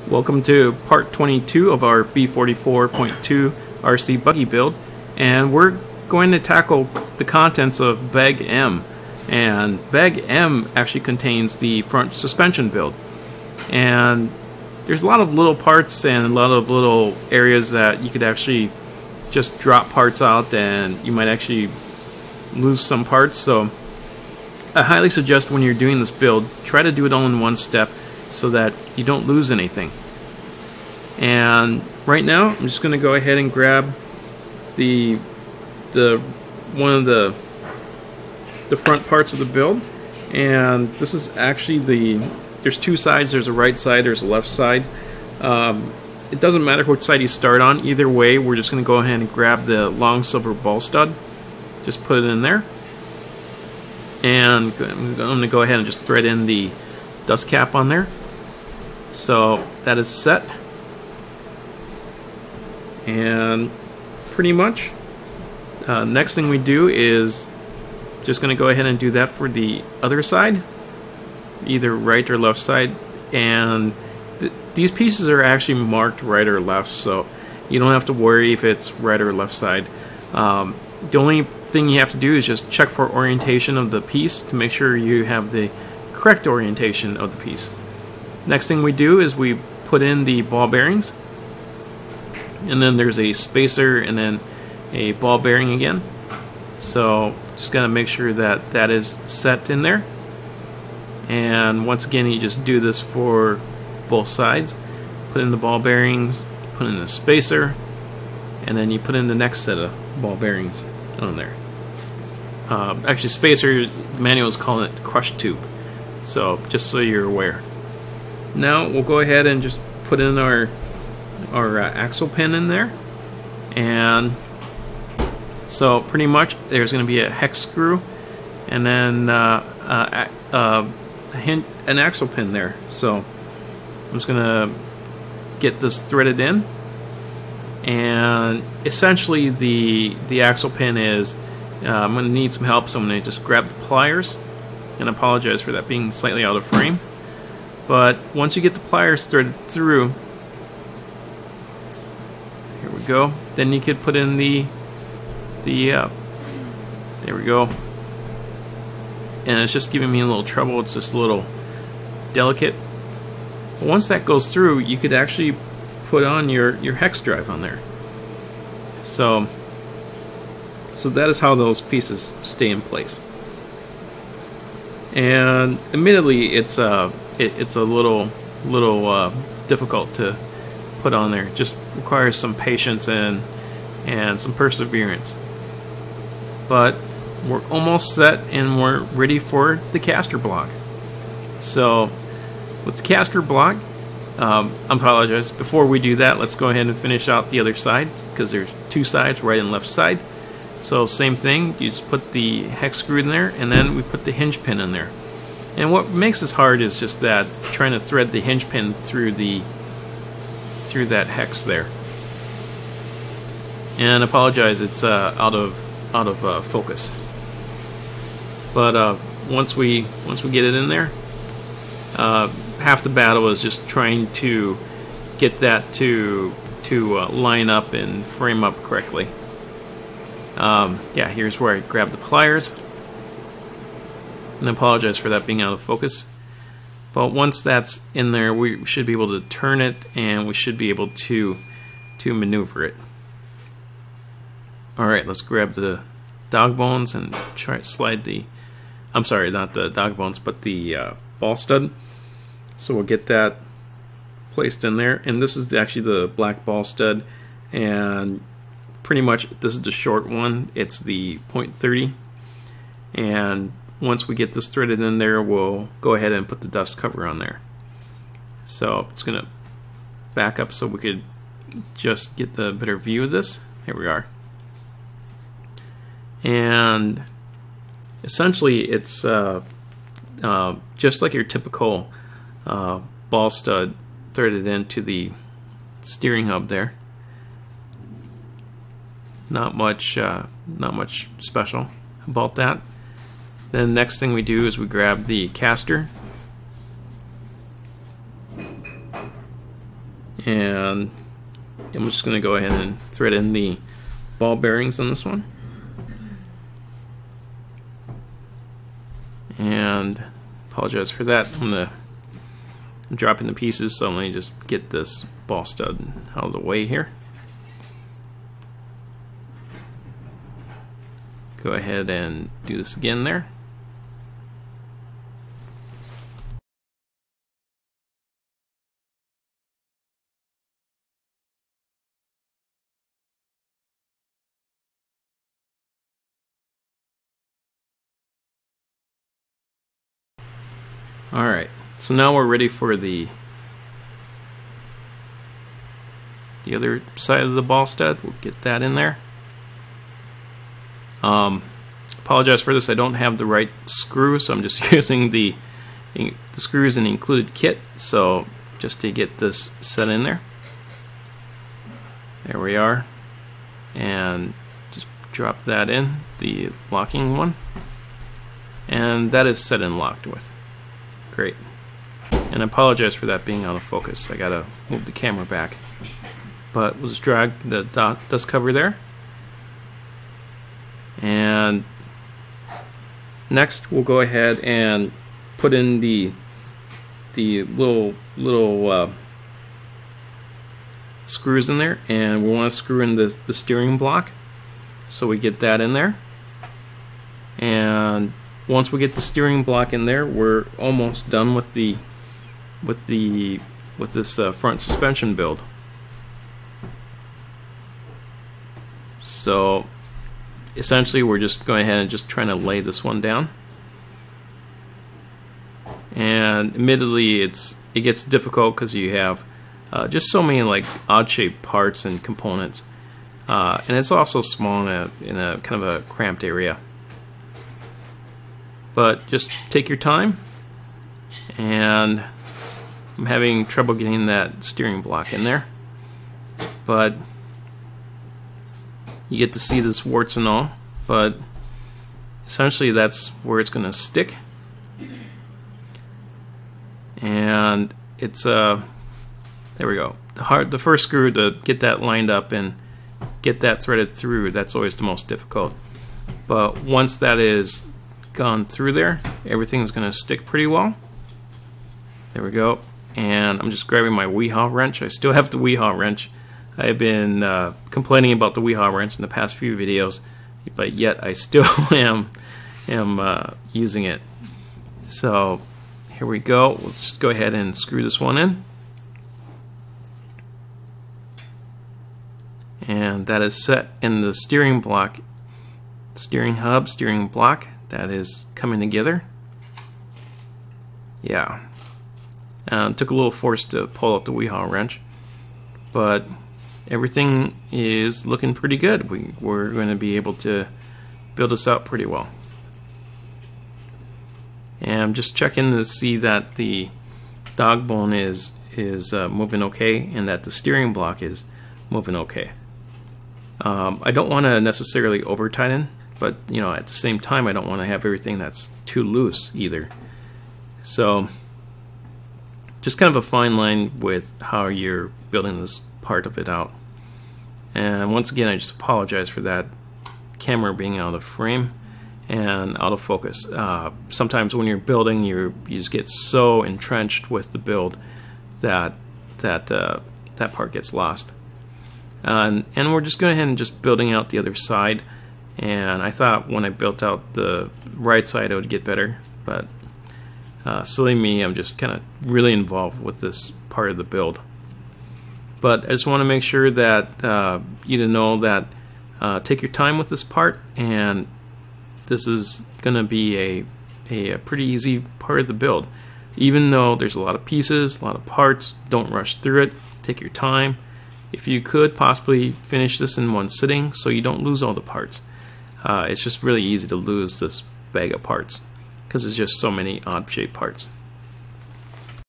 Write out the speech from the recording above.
Welcome to part 22 of our B44.2 RC buggy build, and we're going to tackle the contents of Bag M. And Bag M actually contains the front suspension build, and there's a lot of little parts and a lot of little areas that you could actually just drop parts out and you might actually lose some parts. So I highly suggest when you're doing this build, try to do it all in one step so that you don't lose anything. And right now I'm just going to go ahead and grab the one of the front parts of the build, and this is actually there's two sides. There's a right side, there's a left side. It doesn't matter which side you start on. Either way, we're just going to go ahead and grab the long silver ball stud, just put it in there, and I'm going to go ahead and just thread in the dust cap on there. So that is set, and pretty much next thing we do is just going to go ahead and do that for the other side, either right or left side. And these pieces are actually marked right or left, so you don't have to worry if it's right or left side. The only thing you have to do is just check for orientation of the piece to make sure you have the correct orientation of the piece. Next thing we do is we put in the ball bearings, and then there's a spacer and then a ball bearing again. So just gotta make sure that that is set in there. And once again, you just do this for both sides. Put in the ball bearings, put in the spacer, and then you put in the next set of ball bearings on there. Actually, spacer, the manual is calling it crush tube, so just so you're aware. Now we'll go ahead and just put in our axle pin in there, and so pretty much there's going to be a hex screw and then an axle pin there. So I'm just going to get this threaded in, and essentially the axle pin is I'm going to need some help, so I'm going to just grab the pliers, and I apologize for that being slightly out of frame. But once you get the pliers threaded through, here we go, then you could put in there we go. And it's just giving me a little trouble. It's just a little delicate. But once that goes through, you could actually put on your hex drive on there. So that is how those pieces stay in place. And admittedly, it's a little difficult to put on there. It just requires some patience and some perseverance. But we're almost set, and we're ready for the caster block. So with the caster block, I apologize, before we do that, let's go ahead and finish out the other side, because there's two sides, right and left side. So same thing, you just put the hex screw in there, and then we put the hinge pin in there. And what makes this hard is just that trying to thread the hinge pin through that hex there. And I apologize, it's out of focus. But once we get it in there, half the battle is just trying to get that to line up and frame up correctly. Yeah, here's where I grab the pliers, and I apologize for that being out of focus. But once that's in there, we should be able to turn it, and we should be able to maneuver it. Alright, let's grab the dog bones and try to slide the, I'm sorry, not the dog bones, but the ball stud. So we'll get that placed in there, and this is actually the black ball stud, and pretty much this is the short one. It's the .30, and once we get this threaded in there, we'll go ahead and put the dust cover on there. So it's going to back up so we could just get the better view of this. Here we are. And essentially it's just like your typical ball stud threaded into the steering hub there. Not much special about that. Then next thing we do is we grab the caster, And I'm just going to go ahead and thread in the ball bearings on this one. And apologize for that. I'm dropping the pieces, so let me just get this ball stud out of the way here. Go ahead and do this again there. Alright, so now we're ready for the other side of the ball stud. We'll get that in there. Apologize for this, I don't have the right screw, so I'm just using the screws in the included kit, so just to get this set in there. There we are. And just drop that in, the locking one. And that is set and locked with. Great. And I apologize for that being out of focus. I gotta move the camera back. But we'll just drag the dust cover there. And next we'll go ahead and put in the little screws in there, and we want to screw in the steering block, so we get that in there. And once we get the steering block in there, we're almost done with this front suspension build. So essentially we're just going ahead and just trying to lay this one down. And admittedly it gets difficult because you have just so many like odd shaped parts and components, and it's also small in a kind of a cramped area. But just take your time, and I'm having trouble getting that steering block in there, but you get to see this warts and all, but essentially that's where it's going to stick. And it's there we go. The first screw to get that lined up and get that threaded through, that's always the most difficult. But once that is gone through there, everything's going to stick pretty well. There we go. And I'm just grabbing my Weehaw wrench. I still have the Weehaw wrench. I've been complaining about the Weehaw wrench in the past few videos, but yet I still am using it. So here we go. Let's just go ahead and screw this one in. And that is set in the steering block, steering hub, steering block. That is coming together. Yeah. It took a little force to pull out the Weehaw wrench, but everything is looking pretty good. We're going to be able to build this out pretty well. And I'm just checking to see that the dog bone is moving okay, and that the steering block is moving okay. I don't want to necessarily over tighten, but you know, at the same time I don't want to have everything that's too loose either. So just kind of a fine line with how you're building this part of it out. And once again, I just apologize for that camera being out of frame and out of focus. Sometimes when you're building, you just get so entrenched with the build that part gets lost. And we're just going ahead and just building out the other side. And I thought when I built out the right side it would get better, but silly me, I'm just kind of really involved with this part of the build. But I just want to make sure that you know that take your time with this part, and this is going to be a pretty easy part of the build. Even though there's a lot of pieces, a lot of parts, don't rush through it. Take your time. If you could possibly finish this in one sitting so you don't lose all the parts. It's just really easy to lose this bag of parts because there's just so many odd shaped parts.